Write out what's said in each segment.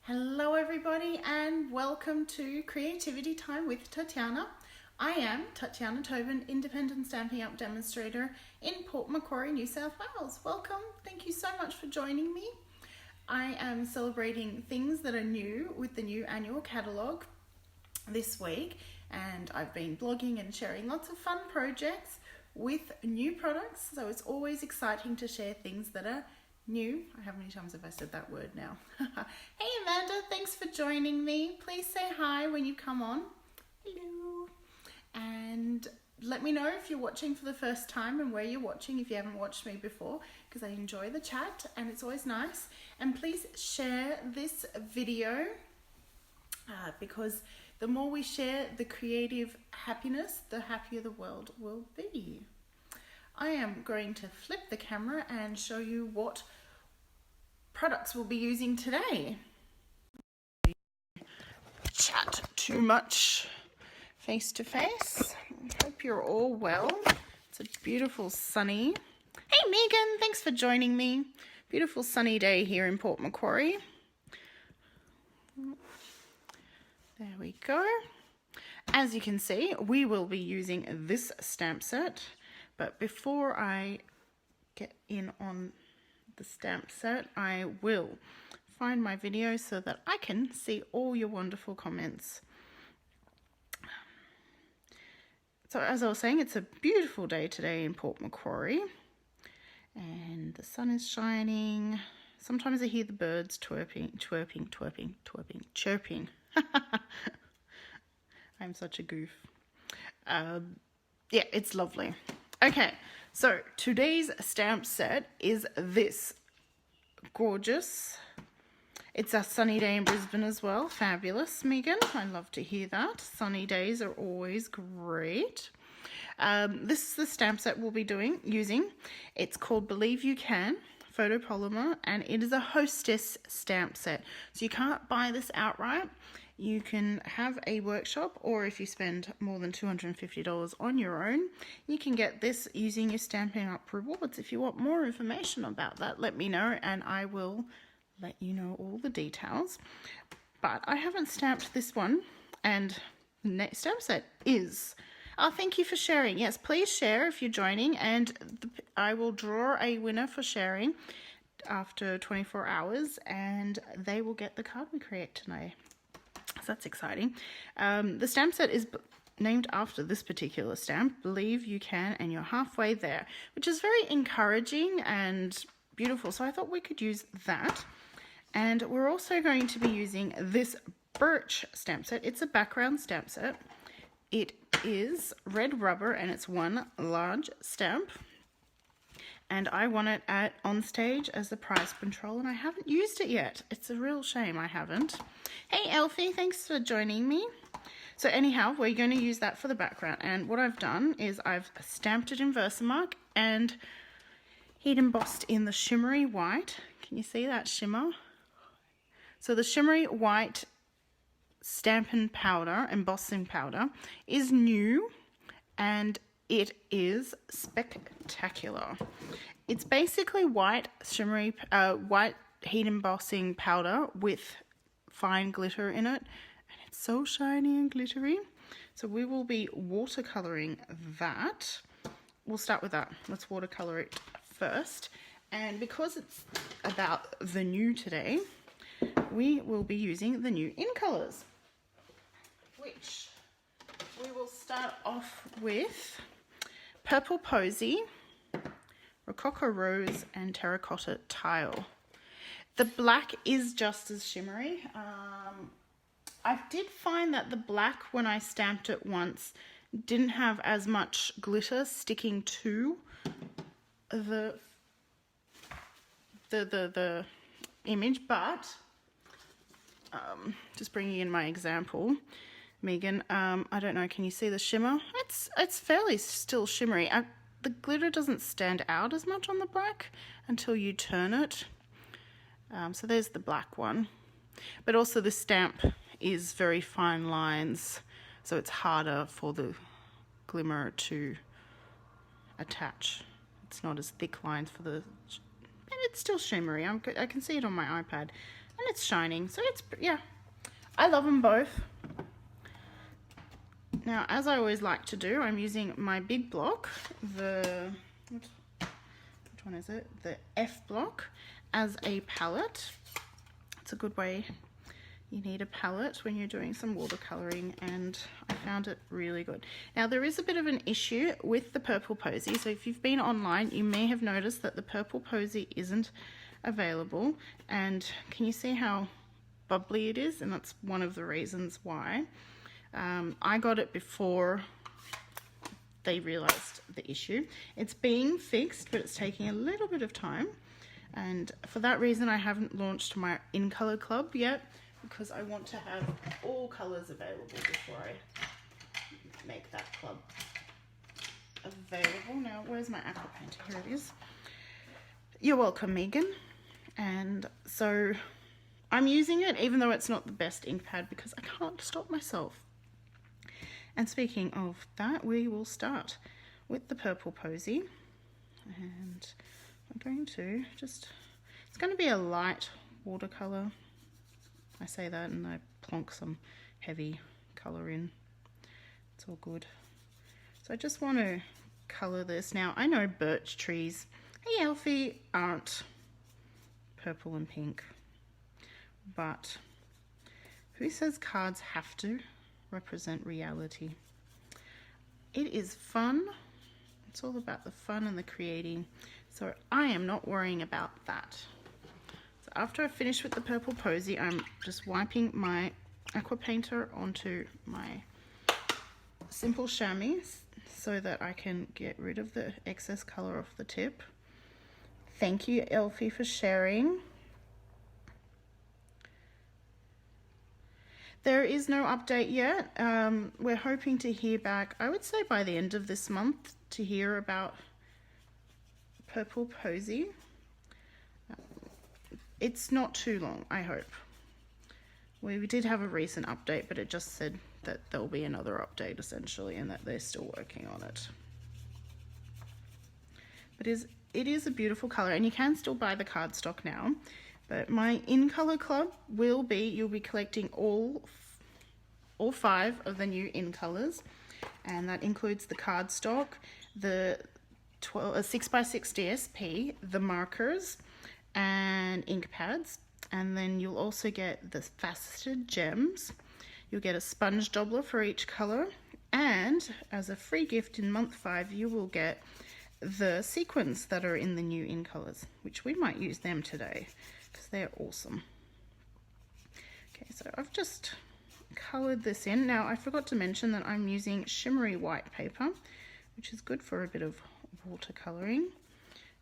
Hello everybody and welcome to Creativity Time with Tatiana. I am Tatiana Tobin, Independent Stampin Up Demonstrator in Port Macquarie, New South Wales. Welcome, thank you so much for joining me. I am celebrating things that are new with the new annual catalogue this week, and I've been blogging and sharing lots of fun projects with new products, so it's always exciting to share things that are new. How many times have I said that word now? Hey Amanda, thanks for joining me. Please say hi when you come on. Hello. And let me know if you're watching for the first time and where you're watching if you haven't watched me before, because I enjoy the chat and it's always nice. And please share this video because the more we share the creative happiness, the happier the world will be. I am going to flip the camera and show you what products we'll be using today. Chat too much face to face. Hope you're all well. It's a beautiful sunny. Hey Megan, thanks for joining me. Beautiful sunny day here in Port Macquarie. There we go. As you can see, we will be using this stamp set. But before I get in on the stamp set, I will find my video so that I can see all your wonderful comments. So as I was saying, it's a beautiful day today in Port Macquarie. And the sun is shining. Sometimes I hear the birds chirping. I'm such a goof. Yeah, it's lovely. Okay, so today's stamp set is this gorgeous. It's a sunny day in Brisbane as well. Fabulous, Megan. I love to hear that. Sunny days are always great. This is the stamp set we'll be using. It's called Believe You Can Photopolymer, and it is a hostess stamp set. So you can't buy this outright. You can have a workshop, or if you spend more than $250 on your own, you can get this using your Stampin' Up rewards. If you want more information about that, let me know and I will let you know all the details. But I haven't stamped this one, and the next stamp set is... Oh, thank you for sharing. Yes, please share if you're joining, and I will draw a winner for sharing after 24 hours, and they will get the card we create tonight. So that's exciting. The stamp set is named after this particular stamp, Believe You Can and You're Halfway There, which is very encouraging and beautiful. So I thought we could use that. And we're also going to be using this Birch stamp set. It's a background stamp set. It is red rubber and it's one large stamp. And I won it on stage as the prize control, and I haven't used it yet. It's a real shame I haven't. Hey Elfie, thanks for joining me. So anyhow, we're going to use that for the background, and what I've done is I've stamped it in Versamark and heat embossed in the shimmery white. Can you see that shimmer? So the shimmery white Stampin' powder, embossing powder, is new, and it is spectacular. It's basically white shimmery, white heat embossing powder with fine glitter in it, and it's so shiny and glittery. So we will be watercoloring that. We'll start with that. Let's watercolor it first. And because it's about the new today, we will be using the new in colors, which we will start off with Purple Posy, Rococo Rose, and Terracotta Tile. The black is just as shimmery. I did find that the black, when I stamped it once, didn't have as much glitter sticking to the image, but just bringing in my example, Megan, I don't know, can you see the shimmer? It's fairly still shimmery. The glitter doesn't stand out as much on the black until you turn it. So there's the black one. But also the stamp is very fine lines, so it's harder for the glimmer to attach. It's not as thick lines for the... And it's still shimmery. I can see it on my iPad, and it's shining. So it's, yeah, I love them both. Now, as I always like to do, I'm using my big block, which one is it? The F block, as a palette. It's a good way. You need a palette when you're doing some watercoloring, and I found it really good. Now, there is a bit of an issue with the purple posy. So if you've been online, you may have noticed that the purple posy isn't available. And can you see how bubbly it is? And that's one of the reasons why. I got it before they realized the issue. It's being fixed, but it's taking a little bit of time. And for that reason, I haven't launched my In Color Club yet, because I want to have all colors available before I make that club available. Now, where's my aqua painter? Here it is. You're welcome, Megan. And so I'm using it, even though it's not the best ink pad, because I can't stop myself. And speaking of that, we will start with the purple posy. And I'm going to just, it's going to be a light watercolor. I say that and I plonk some heavy color in. It's all good. So I just want to color this. Now, I know birch trees, hey Elfie, aren't purple and pink, but who says cards have to represent reality? It is fun. It's all about the fun and the creating. So I am not worrying about that. So after I finish with the purple posy, I'm just wiping my aqua painter onto my simple chamois so that I can get rid of the excess color off the tip. Thank you, Elfie, for sharing. There is no update yet. We're hoping to hear back, I would say by the end of this month, to hear about purple posy. It's not too long, I hope. We did have a recent update, but it just said that there'll be another update essentially, and that they're still working on it. But it is a beautiful color, and you can still buy the cardstock now. But my In Color Club will be, you'll be collecting all 5 of the new In Colors, and that includes the cardstock, the 6x6 DSP, the markers, and ink pads. And then you'll also get the faceted gems. You'll get a sponge doubler for each color, and as a free gift in month 5, you will get the sequins that are in the new In Colors, which we might use them today because they're awesome. Okay, so I've just colored this in. Now, I forgot to mention that I'm using shimmery white paper, which is good for a bit of watercoloring.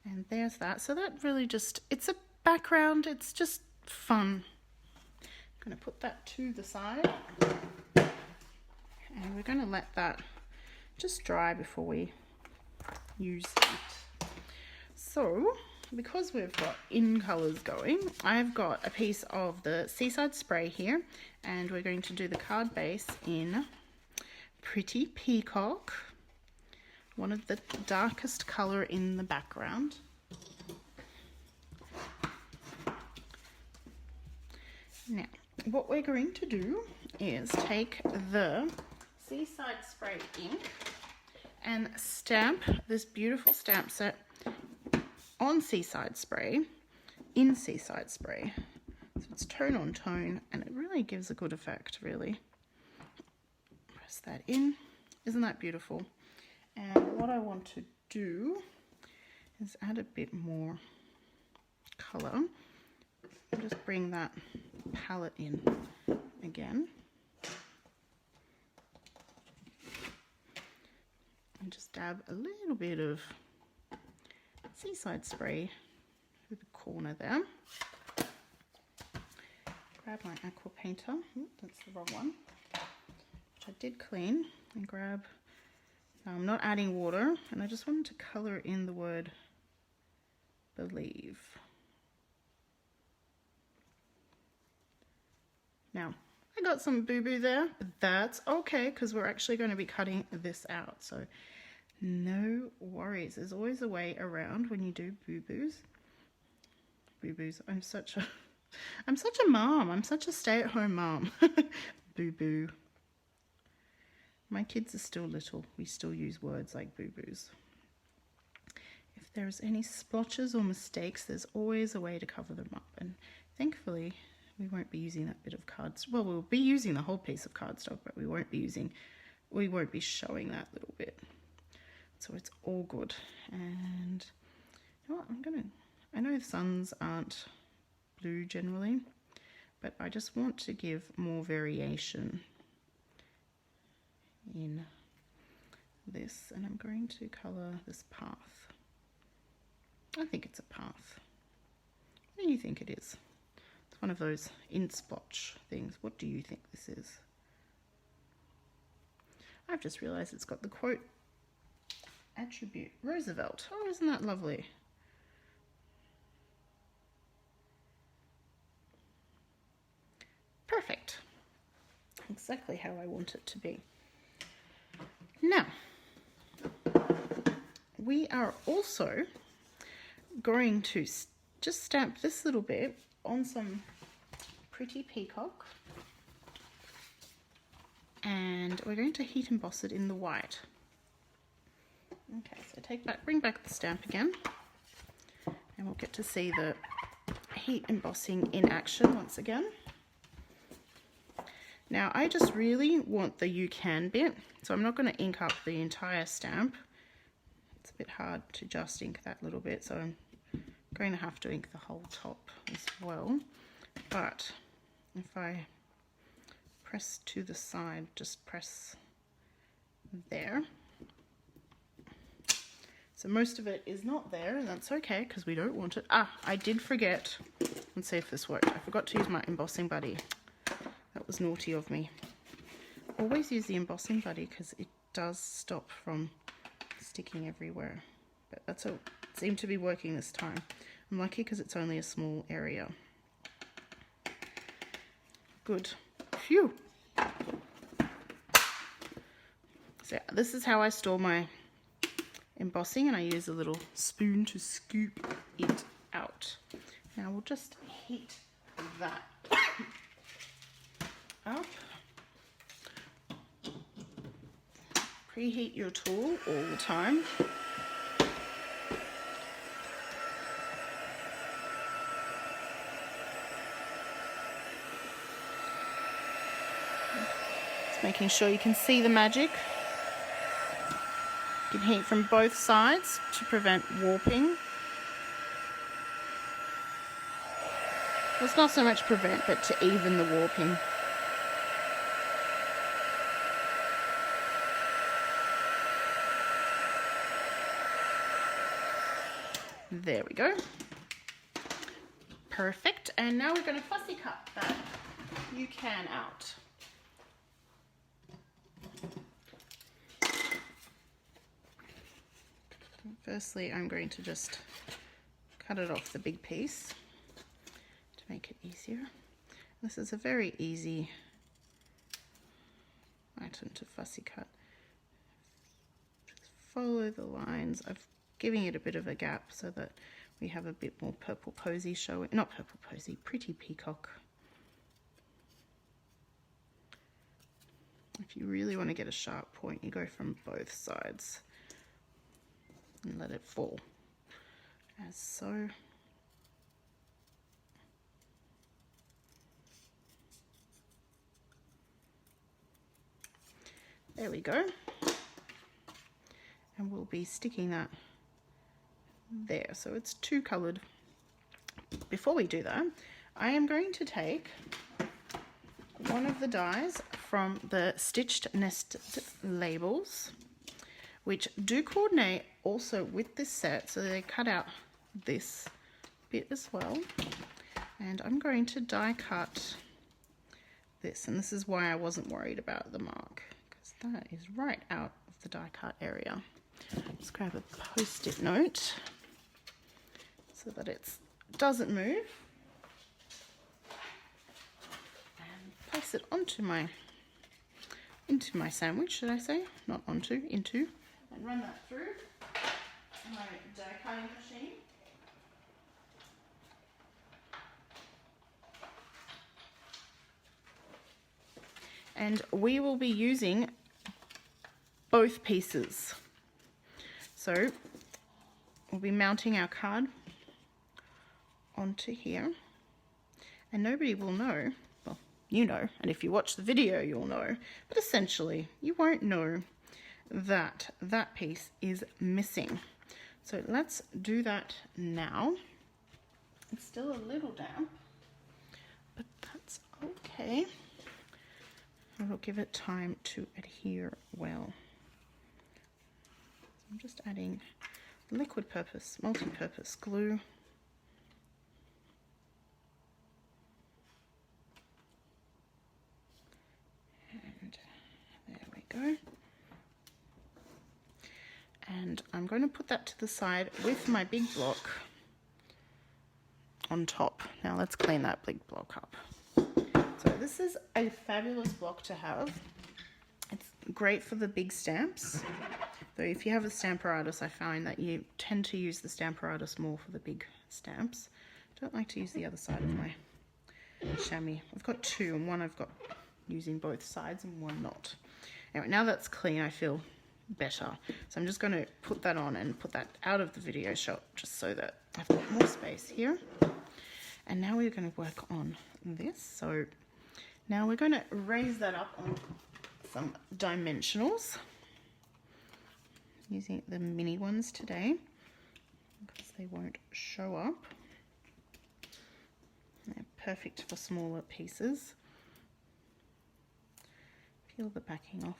And there's that. So that really just, it's a background, it's just fun. I'm going to put that to the side, and we're going to let that just dry before we use it. So, because we've got In Colors going, I've got a piece of the Seaside Spray here, and we're going to do the card base in Pretty Peacock, one of the darkest color in the background. Now, what we're going to do is take the Seaside Spray ink and stamp this beautiful stamp set on Seaside Spray, in Seaside Spray. So it's tone on tone, and it really gives a good effect, really. Press that in. Isn't that beautiful? And what I want to do is add a bit more color. I'll just bring that palette in again. And just dab a little bit of Seaside Spray through the corner there. Grab my aqua painter. Ooh, that's the wrong one. Which I did clean. And grab, now I'm not adding water, and I just wanted to color in the word believe. Now, I got some boo-boo there, but that's okay because we're actually going to be cutting this out. So no worries. There's always a way around when you do boo-boos. boo-boos. I'm such a mom. I'm such a stay-at-home mom. Boo-boo. My kids are still little. We still use words like boo-boos. If there's any splotches or mistakes, there's always a way to cover them up. And thankfully, we won't be using that bit of cards. Well, we'll be using the whole piece of cardstock, but we won't be showing that little bit. So it's all good. And you know what, I know the suns aren't blue generally, but I just want to give more variation in this, and I'm going to colour this path. I think it's a path. What do you think it is? It's one of those in-splotch things. What do you think this is? I've just realised it's got the quote attribute, Roosevelt. Oh, isn't that lovely? Perfect. Exactly how I want it to be. Now, we are also going to just stamp this little bit on some pretty peacock, and we're going to heat emboss it in the white. Okay, so bring back the stamp again, and we'll get to see the heat embossing in action once again. Now, I just really want the you can bit, so I'm not going to ink up the entire stamp. It's a bit hard to just ink that little bit, so I'm going to have to ink the whole top as well. But if I press to the side, just press there. So most of it is not there, and that's okay because we don't want it. Ah, I did forget. Let's see if this worked. I forgot to use my embossing buddy. That was naughty of me. Always use the embossing buddy because it does stop from sticking everywhere. But that's all. It seemed to be working this time. I'm lucky because it's only a small area. Good. Phew. So this is how I store my embossing, and I use a little spoon to scoop it out. Now we'll just heat that up. Preheat your tool all the time. Just making sure you can see the magic. You can heat from both sides to prevent warping. Well, it's not so much prevent, but to even the warping. There we go. Perfect. And now we're going to fussy cut that you can out. Firstly, I'm going to just cut it off the big piece to make it easier. This is a very easy item to fussy cut. Just follow the lines. I'm giving it a bit of a gap so that we have a bit more purple posy showing. Not purple posy, pretty peacock. If you really want to get a sharp point, you go from both sides and let it fall, as so. There we go. And we'll be sticking that there, so it's two colored. Before we do that, I am going to take one of the dies from the Stitched Nested labels, which do coordinate also with this set, so they cut out this bit as well. And I'm going to die cut this, and this is why I wasn't worried about the mark, because that is right out of the die cut area. Let's grab a post-it note so that it doesn't move, and place it onto my sandwich, should I say? Not onto, into. And run that through my die cutting machine. And we will be using both pieces. So we'll be mounting our card onto here, and nobody will know, well, you know, and if you watch the video you'll know, but essentially you won't know that that piece is missing. So let's do that now. It's still a little damp, but that's okay. It'll give it time to adhere well. So I'm just adding liquid purpose, multi-purpose glue. And there we go. And I'm going to put that to the side with my big block on top. Now let's clean that big block up. So this is a fabulous block to have. It's great for the big stamps. Though if you have a Stamparatus, I find that you tend to use the Stamparatus more for the big stamps. I don't like to use the other side of my chamois. I've got two, and one I've got using both sides and one not. Anyway, now that's clean, I feel better. So I'm just going to put that on and put that out of the video shot just so that I've got more space here. And now we're going to work on this. So now we're going to raise that up on some dimensionals, using the mini ones today because they won't show up. They're perfect for smaller pieces. Peel the backing off.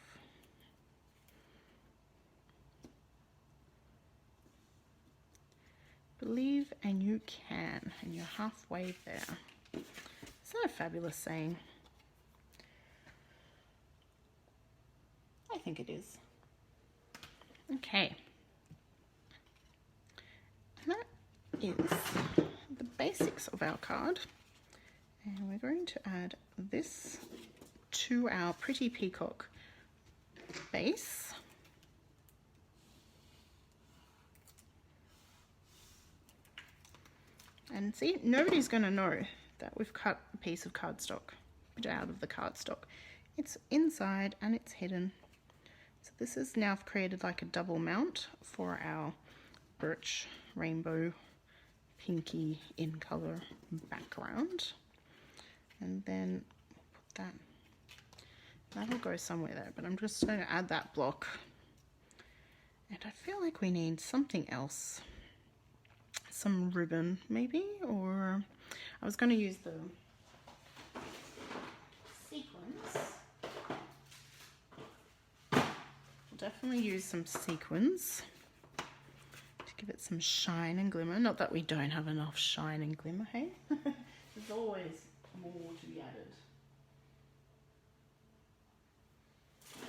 Believe and you can, and you're halfway there. Isn't that a fabulous saying? I think it is. Okay. And that is the basics of our card. And we're going to add this to our pretty peacock base. And see, nobody's going to know that we've cut a piece of cardstock out of the cardstock. It's inside and it's hidden. So this is now created like a double mount for our birch rainbow pinky in color background. And then we'll put that'll go somewhere there, but I'm just going to add that block. And I feel like we need something else. Some ribbon maybe, or I was going to use the sequins. We'll definitely use some sequins to give it some shine and glimmer. Not that we don't have enough shine and glimmer, hey? There's always more to be added.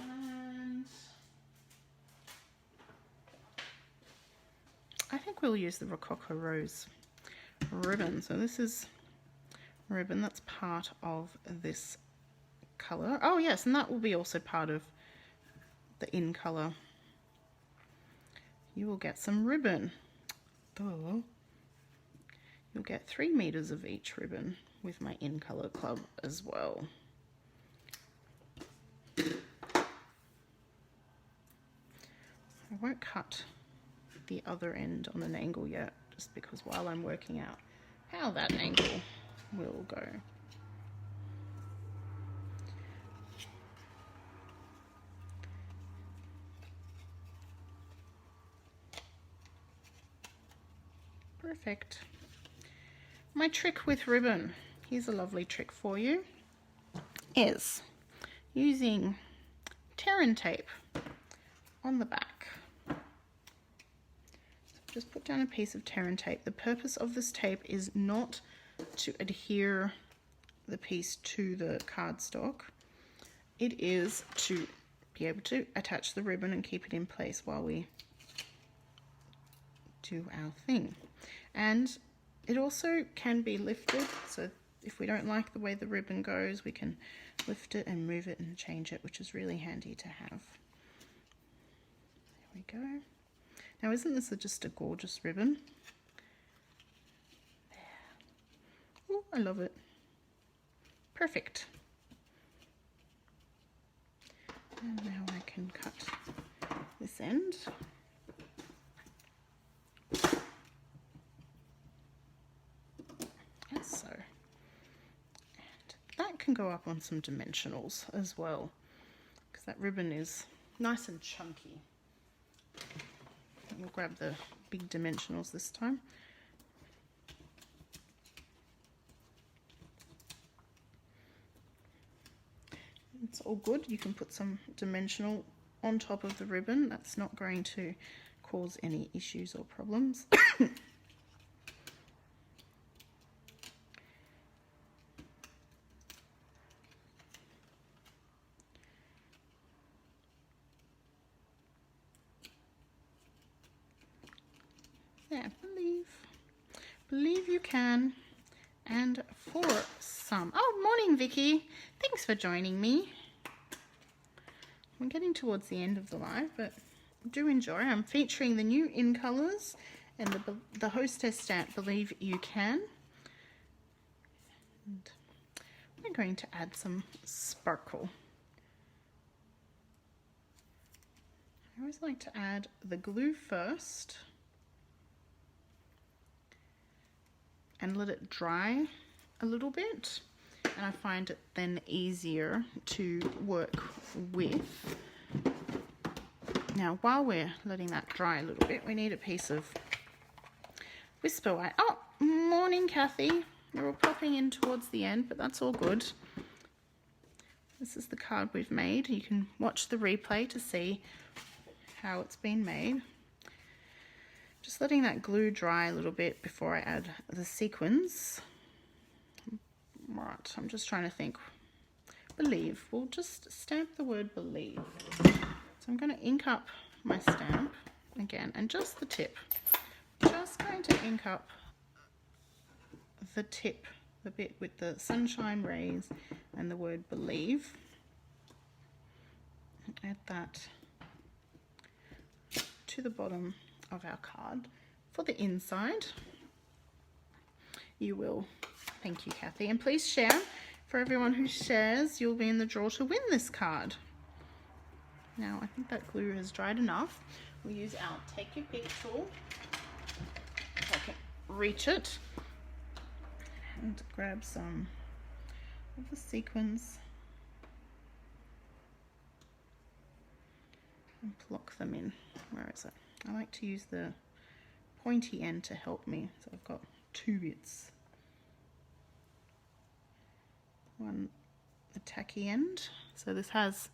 And I think we'll use the Rococo Rose ribbon. So this is ribbon that's part of this colour. Oh yes, and that will be also part of the in colour. You will get some ribbon. Oh. You'll get 3 meters of each ribbon with my in colour club as well. I won't cut the other end on an angle yet, just because while I'm working out how that angle will go. Perfect. My trick with ribbon, here's a lovely trick for you, is using Terran tape on the back. Just put down a piece of Terran tape. The purpose of this tape is not to adhere the piece to the cardstock. It is to be able to attach the ribbon and keep it in place while we do our thing. And it also can be lifted, so if we don't like the way the ribbon goes, we can lift it and move it and change it, which is really handy to have. There we go. Now, isn't this just a gorgeous ribbon? There. Oh, I love it. Perfect. And now I can cut this end. As so. And that can go up on some dimensionals as well, because that ribbon is nice and chunky. We'll grab the big dimensionals this time. It's all good. You can put some dimensional on top of the ribbon. That's not going to cause any issues or problems. Yeah, believe you can. And for some, oh, morning Vicky, thanks for joining me. I'm getting towards the end of the live, but do enjoy. I'm featuring the new in colors and the hostess stamp, Believe You Can. And we're going to add some sparkle. I always like to add the glue first and let it dry a little bit, and I find it then easier to work with. Now while we're letting that dry a little bit, we need a piece of Whisper White. Oh, morning Kathy. We're all popping in towards the end, but that's all good. This is the card we've made. You can watch the replay to see how it's been made. Just letting that glue dry a little bit before I add the sequins. Right, I'm just trying to think. Believe. We'll just stamp the word believe. So I'm going to ink up my stamp again, and just the tip. Just going to ink up the tip, the bit with the sunshine rays and the word believe. Add that to the bottom of our card. For the inside, you will, thank you Kathy, and please share. For everyone who shares, you'll be in the draw to win this card. Now I think that glue has dried enough. We'll use our take your pick tool, if I can reach it, and grab some of the sequins and pluck them in. Where is it? I like to use the pointy end to help me. So I've got two bits. One, the tacky end. So this has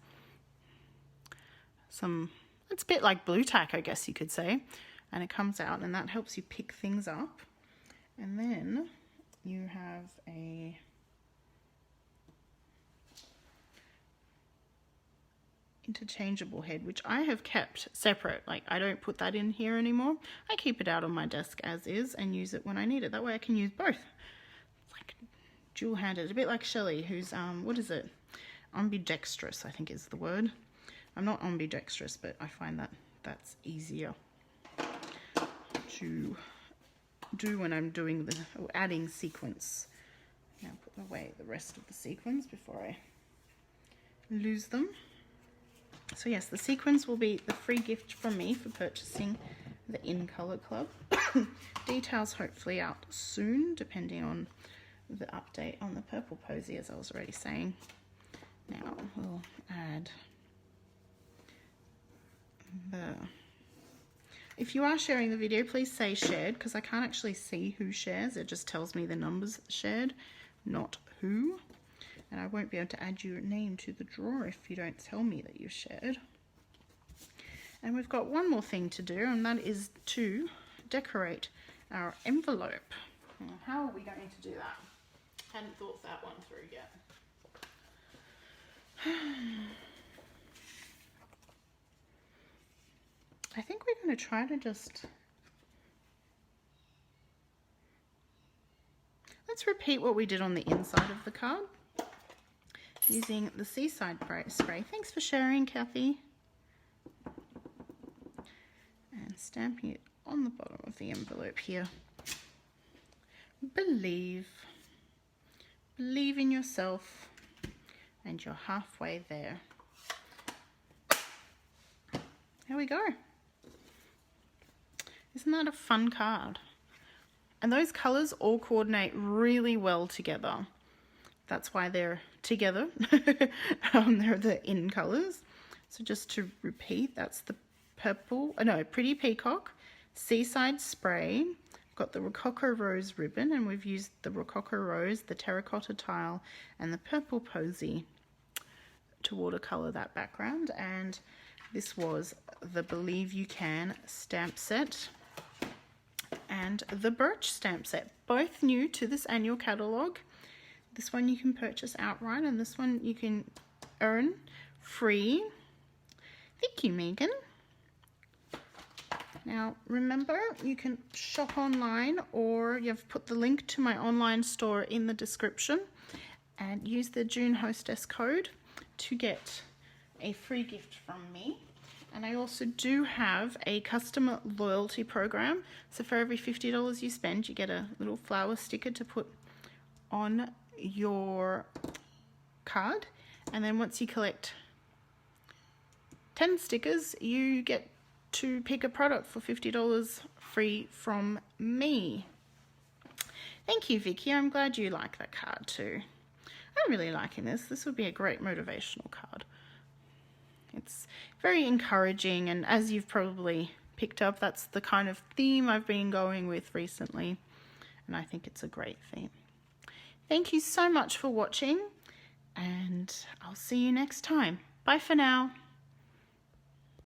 some, it's a bit like blue tack, I guess you could say. And it comes out, and that helps you pick things up. And then you have a interchangeable head, which I have kept separate. Like, I don't put that in here anymore. I keep it out on my desk as is and use it when I need it. That way I can use both. It's like dual-handed, a bit like Shelley, who's what is it, ambidextrous, I think is the word. I'm not ambidextrous, but I find that that's easier to do when I'm doing the adding sequence. Now put away the rest of the sequins before I lose them. So yes, the sequins will be the free gift from me for purchasing the In Color Club. Details hopefully out soon, depending on the update on the purple posy, as I was already saying. Now we'll add the... If you are sharing the video, please say shared, because I can't actually see who shares. It just tells me the numbers shared, not who. And I won't be able to add your name to the drawer if you don't tell me that you shared. And we've got one more thing to do, and that is to decorate our envelope. Now, how are we going to do that? Hadn't thought that one through yet. I think we're going to try to just... Let's repeat what we did on the inside of the card. Using the Seaside spray. Thanks for sharing, Kathy. And stamping it on the bottom of the envelope here. Believe. Believe in yourself. And you're halfway there. there we go. Isn't that a fun card? And those colours all coordinate really well together. That's why they're together. They're the in colours. So just to repeat, that's the purple, Pretty Peacock, Seaside Spray. Got the Rococo Rose ribbon, and we've used the Rococo Rose, the terracotta tile, and the purple posy to watercolor that background. And this was the Believe You Can stamp set and the Birch stamp set, both new to this annual catalogue. This one you can purchase outright, and this one you can earn free. Thank you, Megan. Now, remember, you can shop online, or you've put the link to my online store in the description, and use the June Hostess code to get a free gift from me. And I also do have a customer loyalty program. So for every $50 you spend, you get a little flower sticker to put on your card. And then once you collect 10 stickers, you get to pick a product for $50 free from me. Thank you, Vicky. I'm glad you like that card too. I'm really liking this. This would be a great motivational card. It's very encouraging, and as you've probably picked up, that's the kind of theme I've been going with recently, and I think it's a great theme. Thank you so much for watching, and I'll see you next time. Bye for now.